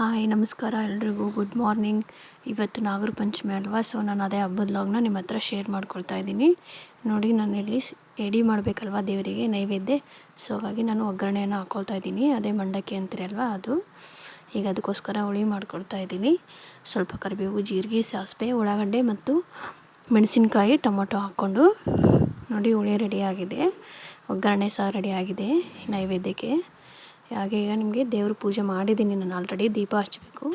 Hi ನಮಸ್ಕಾರ ಎಲ್ರಿಗೂ good morning. ಇವತ್ತು ನಾಗರ ಪಂಚಮಿ ಅಲ್ವಾ, ಸೊ ನಾನು ಅದೇ ಹಬ್ಬದ ಲಾಗ್ನ ನಿಮ್ಮ ಹತ್ರ ಶೇರ್ ಮಾಡ್ಕೊಳ್ತಾ ಇದ್ದೀನಿ. ನೋಡಿ, ನಾನು ಇಲ್ಲಿ ಎಡೆ ಮಾಡಬೇಕಲ್ವ ದೇವರಿಗೆ ನೈವೇದ್ಯ, ಸೊ ಹಾಗಾಗಿ ನಾನು ಒಗ್ಗರಣೆಯನ್ನು ಹಾಕ್ಕೊಳ್ತಾ ಇದ್ದೀನಿ. ಅದೇ ಮಂಡಕ್ಕಿ ಅಂತೀರಲ್ವ ಅದು. ಈಗ ಅದಕ್ಕೋಸ್ಕರ ಹುಳಿ ಮಾಡ್ಕೊಳ್ತಾ ಇದ್ದೀನಿ. ಸ್ವಲ್ಪ ಕರಿಬೇವು, ಜೀರಿಗೆ, ಸಾಸಿವೆ, ಉಳ್ಳಾಗಡ್ಡೆ ಮತ್ತು ಮೆಣಸಿನ್ಕಾಯಿ, ಟೊಮೊಟೊ ಹಾಕ್ಕೊಂಡು ನೋಡಿ ಹುಳಿ ರೆಡಿಯಾಗಿದೆ. ಒಗ್ಗರಣೆ ಸಹ ರೆಡಿಯಾಗಿದೆ ನೈವೇದ್ಯಕ್ಕೆ. ಹಾಗೆ ಈಗ ನಿಮಗೆ ದೇವ್ರ ಪೂಜೆ ಮಾಡಿದ್ದೀನಿ ನಾನು ಆಲ್ರೆಡಿ. ದೀಪ ಹಚ್ಚಬೇಕು,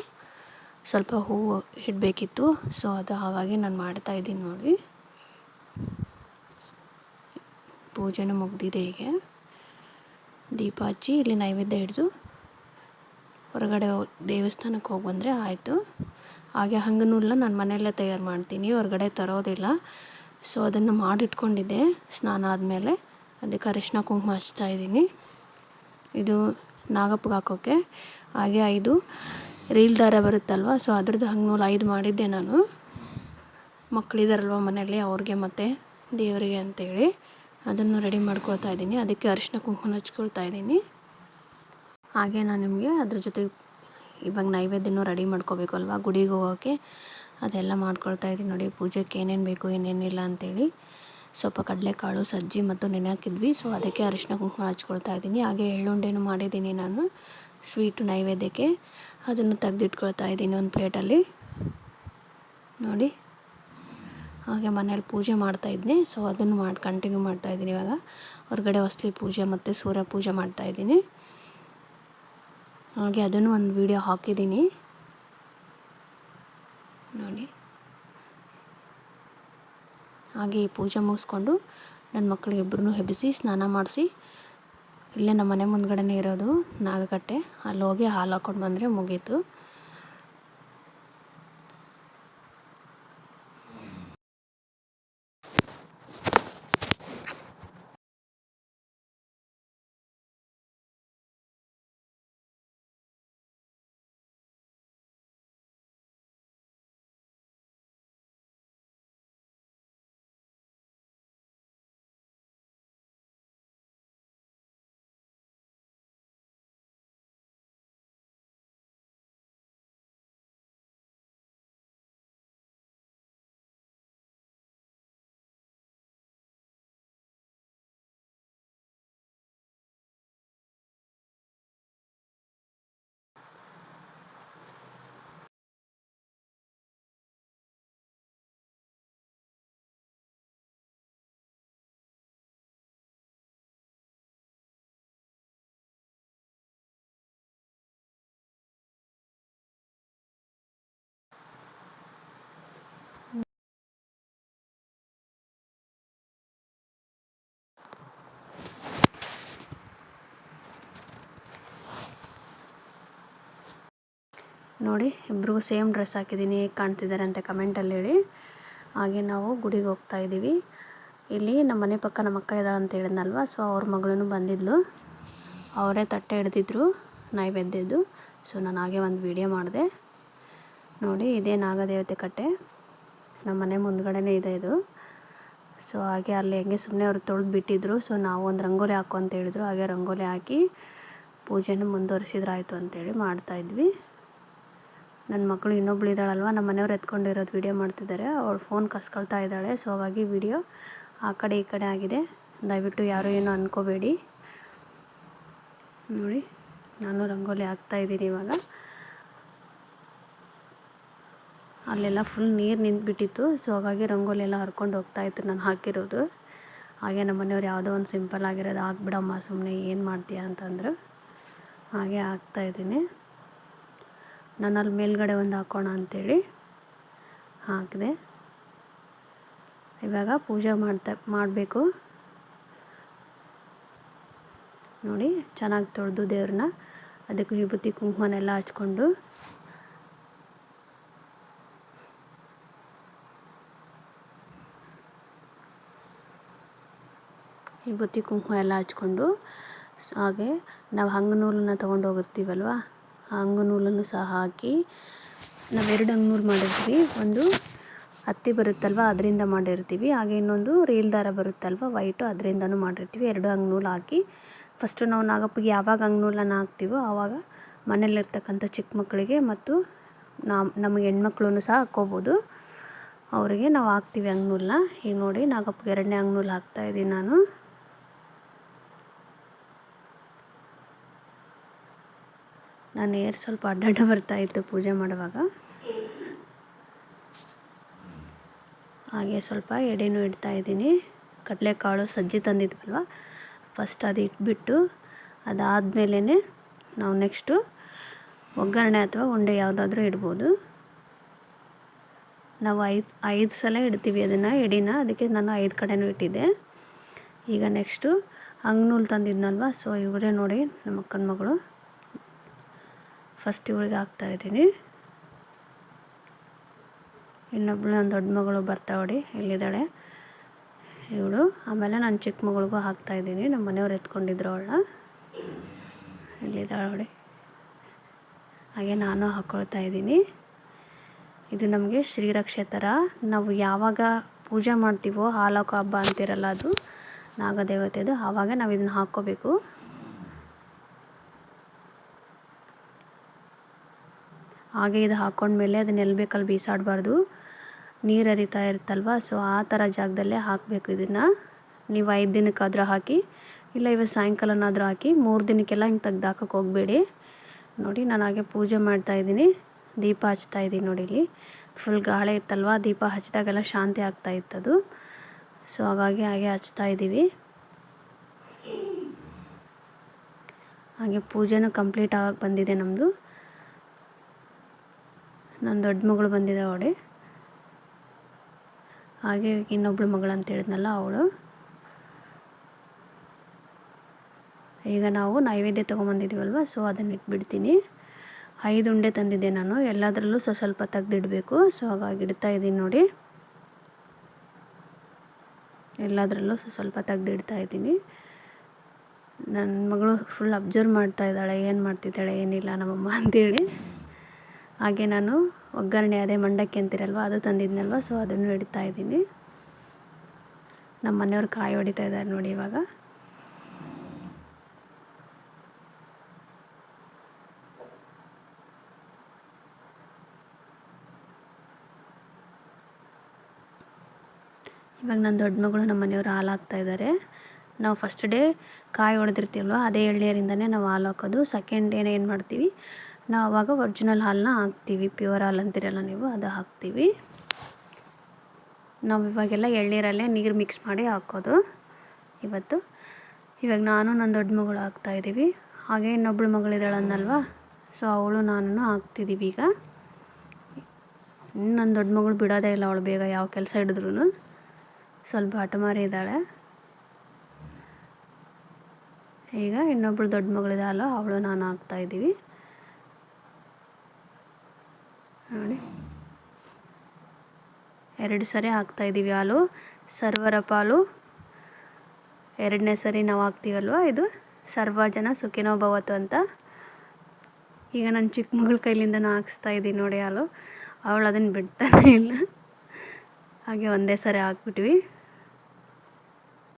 ಸ್ವಲ್ಪ ಹೂವು ಇಡಬೇಕಿತ್ತು, ಸೊ ಅದು ಹಾಗಾಗಿ ನಾನು ಮಾಡ್ತಾಯಿದ್ದೀನಿ. ನೋಡಿ, ಪೂಜೆನೂ ಮುಗ್ದಿದೆ. ಹೀಗೆ ದೀಪ ಹಚ್ಚಿ ಇಲ್ಲಿ ನೈವೇದ್ಯ ಹಿಡಿದು ಹೊರಗಡೆ ದೇವಸ್ಥಾನಕ್ಕೆ ಹೋಗಿ ಬಂದರೆ ಆಯಿತು. ಹಾಗೆ ಹಂಗನೂಲನ್ನ ನಾನು ಮನೆಯಲ್ಲೇ ತಯಾರು ಮಾಡ್ತೀನಿ, ಹೊರಗಡೆ ತರೋದಿಲ್ಲ. ಸೊ ಅದನ್ನು ಮಾಡಿಟ್ಕೊಂಡಿದ್ದೆ ಸ್ನಾನ ಆದಮೇಲೆ. ಅದಕ್ಕೆ ಅರಿಶಿನ ಕುಂಕುಮ ಹಚ್ತಾಯಿದ್ದೀನಿ. ಇದು ನಾಗಪ್ಪಗೆ ಹಾಕೋಕ್ಕೆ. ಹಾಗೆ 5 ರೀಲ್ ದಾರ ಬರುತ್ತಲ್ವ, ಸೊ ಅದ್ರದ್ದು ಹಂಗನೂಲು 5 ಮಾಡಿದ್ದೆ ನಾನು. ಮಕ್ಕಳಿದಾರಲ್ವ ಮನೆಯಲ್ಲಿ, ಅವ್ರಿಗೆ ಮತ್ತು ದೇವರಿಗೆ ಅಂತೇಳಿ ಅದನ್ನು ರೆಡಿ ಮಾಡ್ಕೊಳ್ತಾ ಇದ್ದೀನಿ. ಅದಕ್ಕೆ ಅರಿಶಿನ ಕುಂಕುಮ ಹಚ್ಕೊಳ್ತಾ ಇದ್ದೀನಿ. ಹಾಗೆ ನಾನು ನಿಮಗೆ ಅದ್ರ ಜೊತೆ ಇವಾಗ ನೈವೇದ್ಯನೂ ರೆಡಿ ಮಾಡ್ಕೋಬೇಕಲ್ವ ಗುಡಿಗೆ ಹೋಗೋಕ್ಕೆ, ಅದೆಲ್ಲ ಮಾಡ್ಕೊಳ್ತಾ ಇದ್ದೀನಿ. ನೋಡಿ, ಪೂಜೆಗೆ ಏನೇನು ಬೇಕು ಏನೇನಿಲ್ಲ ಅಂಥೇಳಿ. ಸ್ವಲ್ಪ ಕಡಲೆಕಾಳು, ಸಜ್ಜಿ ಮತ್ತು ನೆನೆ ಹಾಕಿದ್ವಿ, ಸೊ ಅದಕ್ಕೆ ಅರಿಶಿನ ಕುಂಕುಮ ಹಚ್ಕೊಳ್ತಾ ಇದ್ದೀನಿ. ಹಾಗೆ ಎಳ್ಳುಂಡೆನೂ ಮಾಡಿದ್ದೀನಿ ನಾನು ಸ್ವೀಟು ನೈವೇದ್ಯಕ್ಕೆ. ಅದನ್ನು ತೆಗೆದಿಟ್ಕೊಳ್ತಾ ಇದ್ದೀನಿ ಒಂದು ಪ್ಲೇಟಲ್ಲಿ. ನೋಡಿ, ಹಾಗೆ ಮನೇಲಿ ಪೂಜೆ ಮಾಡ್ತಾಯಿದ್ದೆ, ಸೊ ಅದನ್ನು ಕಂಟಿನ್ಯೂ ಮಾಡ್ತಾಯಿದ್ದೀನಿ. ಇವಾಗ ಹೊರಗಡೆ ಹೊಸ್ಲಿ ಪೂಜೆ ಮತ್ತು ಸೂರ್ಯ ಪೂಜೆ ಮಾಡ್ತಾಯಿದ್ದೀನಿ. ಹಾಗೆ ಅದನ್ನು ಒಂದು ವಿಡಿಯೋ ಹಾಕಿದ್ದೀನಿ ನೋಡಿ. ಹಾಗೆ ಈ ಪೂಜೆ ಮುಗಿಸ್ಕೊಂಡು ನನ್ನ ಮಕ್ಕಳಿಗಿಬ್ಬರನ್ನೂ ಎಬ್ಬಿಸಿ ಸ್ನಾನ ಮಾಡಿಸಿ, ಇಲ್ಲೇ ನಮ್ಮ ಮನೆ ಮುಂದ್ಗಡೆನೇ ಇರೋದು ನಾಗಕಟ್ಟೆ, ಅಲ್ಲಿ ಹೋಗಿ ಹಾಲು ಹಾಕ್ಕೊಂಡು ಬಂದರೆ ಮುಗೀತು. ನೋಡಿ, ಇಬ್ರಿಗೂ ಸೇಮ್ ಡ್ರೆಸ್ ಹಾಕಿದ್ದೀನಿ. ಹೇಗೆ ಕಾಣ್ತಿದ್ದಾರೆ ಅಂತ ಕಮೆಂಟಲ್ಲಿ ಹೇಳಿ. ಹಾಗೆ ನಾವು ಗುಡಿಗೆ ಹೋಗ್ತಾ ಇದ್ದೀವಿ. ಇಲ್ಲಿ ನಮ್ಮ ಮನೆ ಪಕ್ಕ ನಮ್ಮ ಅಕ್ಕ ಇದ್ದಾಳೆ ಅಂತ ಹೇಳಿದ್ನಲ್ವ, ಸೊ ಅವ್ರ ಮಗಳೂ ಬಂದಿದ್ಲು. ಅವರೇ ತಟ್ಟೆ ಹಿಡ್ದಿದ್ರು ನೈವೇದ್ಯದ್ದು. ಸೊ ನಾನು ಹಾಗೆ ಒಂದು ವಿಡಿಯೋ ಮಾಡಿದೆ. ನೋಡಿ, ಇದೇ ನಾಗದೇವತೆ ಕಟ್ಟೆ, ನಮ್ಮ ಮನೆ ಮುಂದ್ಗಡೆನೇ ಇದೆ ಇದು. ಸೊ ಹಾಗೆ ಅಲ್ಲಿ ಹೆಂಗೆ ಸುಮ್ಮನೆ ಅವ್ರು ತೊಳೆದು ಬಿಟ್ಟಿದ್ರು. ಸೊ ನಾವು ಒಂದು ರಂಗೋಲಿ ಹಾಕು ಅಂತ ಹೇಳಿದ್ರು. ಹಾಗೆ ರಂಗೋಲಿ ಹಾಕಿ ಪೂಜೆನ ಮುಂದುವರಿಸಿದ್ರಾಯ್ತು ಅಂತೇಳಿ ಮಾಡ್ತಾಯಿದ್ವಿ. ನನ್ನ ಮಕ್ಕಳು ಇನ್ನೊಬ್ಳು ಇದ್ದಾಳಲ್ವ, ನಮ್ಮ ಮನೆಯವ್ರು ಎತ್ಕೊಂಡಿರೋದು ವಿಡಿಯೋ ಮಾಡ್ತಿದ್ದಾರೆ. ಅವಳು ಫೋನ್ ಕಸ್ಕೊಳ್ತಾ ಇದ್ದಾಳೆ. ಸೊ ಹಾಗಾಗಿ ವಿಡಿಯೋ ಆ ಕಡೆ ಈ ಕಡೆ ಆಗಿದೆ. ದಯವಿಟ್ಟು ಯಾರು ಏನೋ ಅಂದ್ಕೋಬೇಡಿ. ನೋಡಿ, ನಾನು ರಂಗೋಲಿ ಹಾಕ್ತಾಯಿದ್ದೀನಿ ಇವಾಗ. ಅಲ್ಲೆಲ್ಲ ಫುಲ್ ನೀರು ನಿಂತುಬಿಟ್ಟಿತ್ತು. ಸೊ ಹಾಗಾಗಿ ರಂಗೋಲಿ ಎಲ್ಲ ಹರ್ಕೊಂಡು ಹೋಗ್ತಾಯಿತ್ತು ನಾನು ಹಾಕಿರೋದು. ಹಾಗೆ ನಮ್ಮ ಮನೆಯವ್ರು ಯಾವುದೋ ಒಂದು ಸಿಂಪಲ್ ಆಗಿರೋದು ಹಾಕ್ಬಿಡಮ್ಮ ಸುಮ್ಮನೆ ಏನು ಮಾಡ್ತೀಯ ಅಂತಂದರು. ಹಾಗೆ ಹಾಕ್ತಾಯಿದ್ದೀನಿ. ನಾನು ಅಲ್ಲಿ ಮೇಲ್ಗಡೆ ಒಂದು ಹಾಕೋಣ ಅಂಥೇಳಿ ಹಾಕಿದೆ. ಇವಾಗ ಪೂಜೆ ಮಾಡಬೇಕು. ನೋಡಿ, ಚೆನ್ನಾಗಿ ತೊಳೆದು ದೇವ್ರನ್ನ, ಅದಕ್ಕೆ ವಿಭೂತಿ ಕುಂಕುಮನೆಲ್ಲ ಹಚ್ಕೊಂಡು ವಿಭೂತಿ ಕುಂಕುಮ ಎಲ್ಲ ಹಚ್ಕೊಂಡು, ಹಾಗೆ ನಾವು ಹಂಗನೂಲನ್ನ ತೊಗೊಂಡು ಹೋಗಿರ್ತೀವಲ್ವ, ಆ ಹಂಗನೂಲನ್ನು ಸಹ ಹಾಕಿ, ನಾವು 2 ಹಂಗನೂಲು ಮಾಡಿರ್ತೀವಿ. ಒಂದು ಹತ್ತಿ ಬರುತ್ತಲ್ವ ಅದರಿಂದ ಮಾಡಿರ್ತೀವಿ. ಹಾಗೆ ಇನ್ನೊಂದು ರೀಲ್ ದಾರ ಬರುತ್ತಲ್ವ ವೈಟು, ಅದರಿಂದನೂ ಮಾಡಿರ್ತೀವಿ. 2 ಹಂಗನೂಲು ಹಾಕಿ ಫಸ್ಟು ನಾವು ನಾಗಪ್ಪಗೆ ಯಾವಾಗ ಹಂಗನೂಲನ್ನು ಹಾಕ್ತೀವೋ ಆವಾಗ ಮನೆಯಲ್ಲಿರ್ತಕ್ಕಂಥ ಚಿಕ್ಕ ಮಕ್ಕಳಿಗೆ ಮತ್ತು ನಮಗೆ ಹೆಣ್ಮಕ್ಳು ಸಹ ಹಾಕ್ಕೋಬೋದು. ಅವರಿಗೆ ನಾವು ಹಾಕ್ತೀವಿ ಅಂಗ್ನೂಲನ್ನ. ಈಗ ನೋಡಿ ನಾಗಪ್ಪಗೆ 2ನೇ ಅಂಗ್ನೂಲು ಹಾಕ್ತಾಯಿದ್ದೀನಿ ನಾನು. ನಾನು ಏರ್ ಸ್ವಲ್ಪ ಅಡ್ಡಾಡ ಬರ್ತಾಯಿತ್ತು ಪೂಜೆ ಮಾಡುವಾಗ. ಹಾಗೆ ಸ್ವಲ್ಪ ಎಡೆನೂ ಇಡ್ತಾಯಿದ್ದೀನಿ. ಕಡಲೆಕಾಳು ಸಜ್ಜಿ ತಂದಿದ್ವಲ್ವ, ಫಸ್ಟ್ ಅದು ಇಟ್ಬಿಟ್ಟು ಅದಾದಮೇಲೆ ನಾವು ನೆಕ್ಸ್ಟು ಒಗ್ಗರಣೆ ಅಥವಾ ಉಂಡೆ ಯಾವುದಾದ್ರೂ ಇಡ್ಬೋದು. ನಾವು 5 ಸಲ ಇಡ್ತೀವಿ ಅದನ್ನು ಎಡಿನ, ಅದಕ್ಕೆ ನಾನು 5 ಕಡೆನೂ ಇಟ್ಟಿದ್ದೆ. ಈಗ ನೆಕ್ಸ್ಟು ಅಂಗ್ನೂಲು ತಂದಿದ್ನಲ್ವ, ಸೊ ಇವರೇ ನೋಡಿ ನಮ್ಮ ಅಕ್ಕನ ಮಗಳು. ಫಸ್ಟ್ ಇವಳಿಗೆ ಹಾಕ್ತಾಯಿದ್ದೀನಿ. ಇನ್ನೊಬ್ಬಳು ನನ್ನ ದೊಡ್ಡ ಮಗಳು ಬರ್ತಾವಡಿ, ಇಲ್ಲಿದ್ದಾಳೆ ಇವಳು. ಆಮೇಲೆ ನನ್ನ ಚಿಕ್ಕ ಮಗಳಿಗೂ ಹಾಕ್ತಾಯಿದ್ದೀನಿ. ನಮ್ಮ ಮನೆಯವ್ರು ಎತ್ಕೊಂಡಿದ್ರು ಅವಳನ್ನ, ಇಲ್ಲಿದ್ದಾಳೆ ನೋಡಿ. ಹಾಗೆ ನಾನು ಹಾಕ್ಕೊಳ್ತಾ ಇದ್ದೀನಿ. ಇದು ನಮಗೆ ಶ್ರೀರಕ್ಷೆ ಥರ. ನಾವು ಯಾವಾಗ ಪೂಜೆ ಮಾಡ್ತೀವೋ, ಹಾಲಾಕೋ ಹಬ್ಬ ಅಂತಿರಲ್ಲ, ಅದು ನಾಗದೇವತೆದು, ಆವಾಗ ನಾವು ಇದನ್ನು ಹಾಕ್ಕೋಬೇಕು. ಹಾಗೆ ಇದು ಹಾಕ್ಕೊಂಡ್ಮೇಲೆ ಅದನ್ನ ಎಲ್ಲಿ ಬೇಕಲ್ಲಿ ಬೀಸಾಡಬಾರ್ದು. ನೀರು ಹರಿತಾ ಇರುತ್ತಲ್ವ, ಸೊ ಆ ಥರ ಜಾಗದಲ್ಲೇ ಹಾಕಬೇಕು ಇದನ್ನು. ನೀವು 5 ದಿನಕ್ಕಾದರೂ ಹಾಕಿ, ಇಲ್ಲ ಇವತ್ತು ಸಾಯಂಕಾಲನಾದರೂ ಹಾಕಿ. 3 ದಿನಕ್ಕೆಲ್ಲ ಹಿಂಗೆ ತೆಗ್ದು ಹಾಕೋಕೆ ಹೋಗಬೇಡಿ. ನೋಡಿ ನಾನು ಹಾಗೆ ಪೂಜೆ ಮಾಡ್ತಾಯಿದ್ದೀನಿ, ದೀಪ ಹಚ್ತಾಯಿದ್ದೀನಿ. ನೋಡಿ ಇಲ್ಲಿ ಫುಲ್ ಗಾಳಿ ಇತ್ತಲ್ವ, ದೀಪ ಹಚ್ಚಿದಾಗೆಲ್ಲ ಶಾಂತಿ ಆಗ್ತಾಯಿತ್ತದು. ಸೊ ಹಾಗಾಗಿ ಹಾಗೆ ಹಚ್ತಾಯಿದ್ದೀವಿ. ಹಾಗೆ ಪೂಜೆನೂ ಕಂಪ್ಲೀಟ್ ಆಗಿ ಬಂದಿದೆ ನಮ್ಮದು. ನನ್ನ ದೊಡ್ಡ ಮಗಳು ಬಂದಿದೆ ನೋಡಿ. ಹಾಗೆ ಇನ್ನೊಬ್ಳು ಮಗಳು ಅಂತ ಹೇಳಿದ್ನಲ್ಲ ಅವಳು. ಈಗ ನಾವು ನೈವೇದ್ಯ ತೊಗೊಂಬಂದಿದ್ದೀವಲ್ವ, ಸೊ ಅದನ್ನು ಇಟ್ಬಿಡ್ತೀನಿ. 5 ಉಂಡೆ ತಂದಿದ್ದೆ ನಾನು, ಎಲ್ಲದರಲ್ಲೂ ಸ್ವಲ್ಪ ತೆಗೆದಿಡಬೇಕು. ಸೊ ಹಾಗಾಗಿ ಇಡ್ತಾಯಿದ್ದೀನಿ ನೋಡಿ. ಎಲ್ಲದರಲ್ಲೂ ಸ್ವಲ್ಪ ತೆಗೆದಿಡ್ತಾಯಿದ್ದೀನಿ. ನನ್ನ ಮಗಳು ಫುಲ್ ಅಬ್ಸರ್ವ್ ಮಾಡ್ತಾಯಿದ್ದಾಳೆ, ಏನು ಮಾಡ್ತಿದ್ದಾಳೆ ಏನಿಲ್ಲ ನಮ್ಮಮ್ಮ ಅಂತೇಳಿ. ಹಾಗೆ ನಾನು ಒಗ್ಗರಣೆ, ಅದೇ ಮಂಡಕ್ಕಿ ಅಂತಿರಲ್ವ, ಅದು ತಂದಿದ್ನಲ್ವ, ಸೊ ಅದನ್ನು ಇಡ್ತಾಯಿದ್ದೀನಿ. ನಮ್ಮ ಮನೆಯವ್ರು ಕಾಯಿ ಹೊಡಿತಾ ಇದ್ದಾರೆ ನೋಡಿ ಇವಾಗ. ಇವಾಗ ನನ್ನ ದೊಡ್ಡ ಮಗಳು ನಮ್ಮ ಮನೆಯವರು ಹಾಲು ಹಾಕ್ತಾಯಿದ್ದಾರೆ. ನಾವು ಫಸ್ಟ್ ಡೇ ಕಾಯಿ ಹೊಡೆದಿರ್ತೀವಲ್ವ, ಅದೇ ಎಳ್ನೀರಿಂದನೇ ನಾವು ಹಾಲು ಹಾಕೋದು. ಸೆಕೆಂಡ್ ಡೇನ ಏನು ಮಾಡ್ತೀವಿ ನಾವು, ಆವಾಗ ಒರಿಜಿನಲ್ ಹಾಲನ್ನ ಹಾಕ್ತೀವಿ. ಪ್ಯೂರ್ ಹಾಲು ಅಂತೀರಲ್ಲ ನೀವು, ಅದು ಹಾಕ್ತೀವಿ ನಾವು. ಇವಾಗೆಲ್ಲ ಎಳ್ನೀರಲ್ಲೇ ನೀರು ಮಿಕ್ಸ್ ಮಾಡಿ ಹಾಕೋದು ಇವತ್ತು. ಇವಾಗ ನಾನು ನನ್ನ ದೊಡ್ಡ ಮಗಳು ಹಾಕ್ತಾಯಿದ್ದೀವಿ. ಹಾಗೆ ಇನ್ನೊಬ್ಳು ಮಗಳಿದ್ದಾಳನ್ನಲ್ವ, ಸೊ ಅವಳು ನಾನು ಹಾಕ್ತಿದ್ದೀವಿ ಈಗ. ನನ್ನ ದೊಡ್ಡ ಮಗಳು ಬಿಡೋದೇ ಇಲ್ಲ, ಅವಳು ಬೇಗ ಯಾವ ಕೆಲಸ ಹಿಡಿದ್ರೂ. ಸ್ವಲ್ಪ ಹಠಮಾರಿ ಇದ್ದಾಳೆ. ಈಗ ಇನ್ನೊಬ್ಳು ದೊಡ್ಡ ಮಗಳಿದ್ದಾಳಲ್ಲ, ಅವಳು ನಾನು ಹಾಕ್ತಾಯಿದ್ದೀವಿ ನೋಡಿ. 2 ಸರಿ ಹಾಕ್ತಾಯಿದ್ದೀವಿ ಹಾಲು. ಸರ್ವರ ಪಾಲು 2ನೇ ಸರಿ ನಾವು ಹಾಕ್ತೀವಲ್ವ, ಇದು ಸರ್ವ ಜನ ಸುಖಿನೋ ಭವತು ಅಂತ. ಈಗ ನನ್ನ ಚಿಕ್ಕ ಮಗಳ ಕೈಲಿಂದ ನಾನು ಹಾಕ್ಸ್ತಾಯಿದ್ದೀನಿ ನೋಡಿ ಹಾಲು. ಅವಳು ಅದನ್ನು ಬಿಡ್ತಾನೆ ಇಲ್ಲ. ಹಾಗೆ ಒಂದೇ ಸರಿ ಹಾಕ್ಬಿಟ್ವಿ.